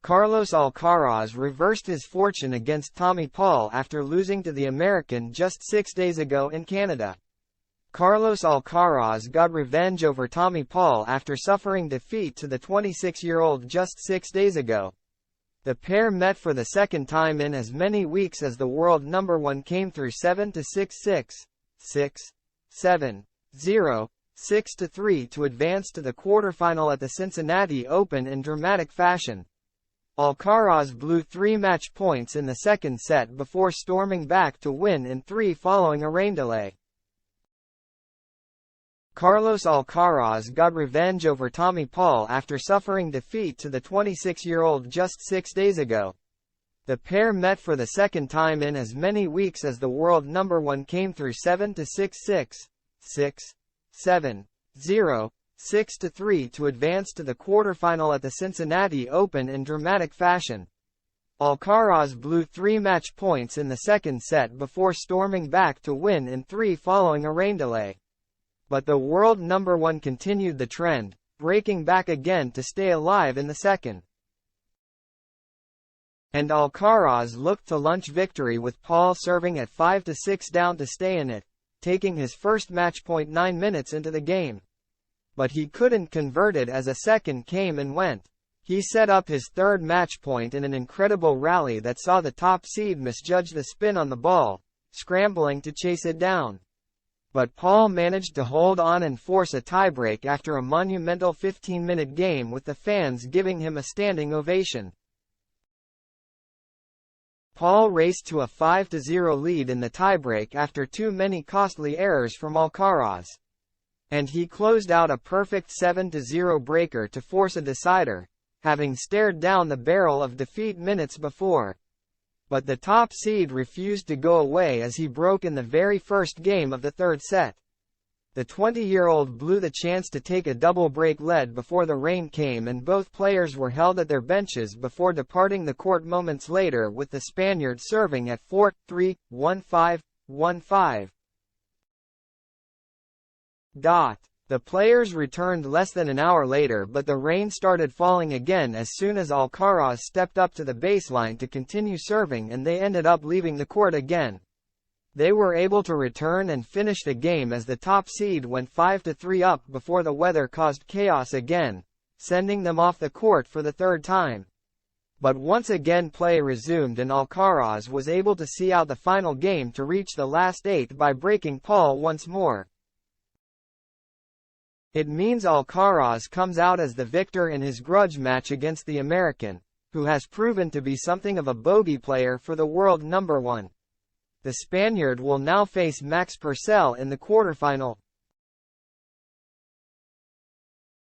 Carlos Alcaraz reversed his fortune against Tommy Paul after losing to the American just 6 days ago in Canada. Carlos Alcaraz got revenge over Tommy Paul after suffering defeat to the 26-year-old just 6 days ago. The pair met for the second time in as many weeks as the world number one came through 7-6, 6, 7, 0, 6-3 to advance to the quarterfinal at the Cincinnati Open in dramatic fashion. Alcaraz blew 3 match points in the second set before storming back to win in 3 following a rain delay. Carlos Alcaraz got revenge over Tommy Paul after suffering defeat to the 26-year-old just 6 days ago. The pair met for the second time in as many weeks as the world number one came through 7-6, 6, 7, 0, 6-3 to advance to the quarterfinal at the Cincinnati Open in dramatic fashion. Alcaraz blew 3 match points in the second set before storming back to win in 3 following a rain delay. But the world number one continued the trend, breaking back again to stay alive in the second. And Alcaraz looked to lunch victory with Paul serving at 5-6 down to stay in it, taking his first match point 9 minutes into the game. But he couldn't convert it as a second came and went. He set up his third match point in an incredible rally that saw the top seed misjudge the spin on the ball, scrambling to chase it down. But Paul managed to hold on and force a tiebreak after a monumental 15-minute game with the fans giving him a standing ovation. Paul raced to a 5-0 lead in the tiebreak after too many costly errors from Alcaraz. And he closed out a perfect 7-0 breaker to force a decider, having stared down the barrel of defeat minutes before. But the top seed refused to go away as he broke in the very first game of the third set. The 20-year-old blew the chance to take a double break lead before the rain came and both players were held at their benches before departing the court moments later with the Spaniard serving at 4-3, 1-5, 1-5. The players returned less than an hour later but the rain started falling again as soon as Alcaraz stepped up to the baseline to continue serving and they ended up leaving the court again. They were able to return and finish the game as the top seed went 5-3 up before the weather caused chaos again, sending them off the court for the third time. But once again play resumed and Alcaraz was able to see out the final game to reach the last 8 by breaking Paul once more. It means Alcaraz comes out as the victor in his grudge match against the American, who has proven to be something of a bogey player for the world number one. The Spaniard will now face Max Purcell in the quarterfinal.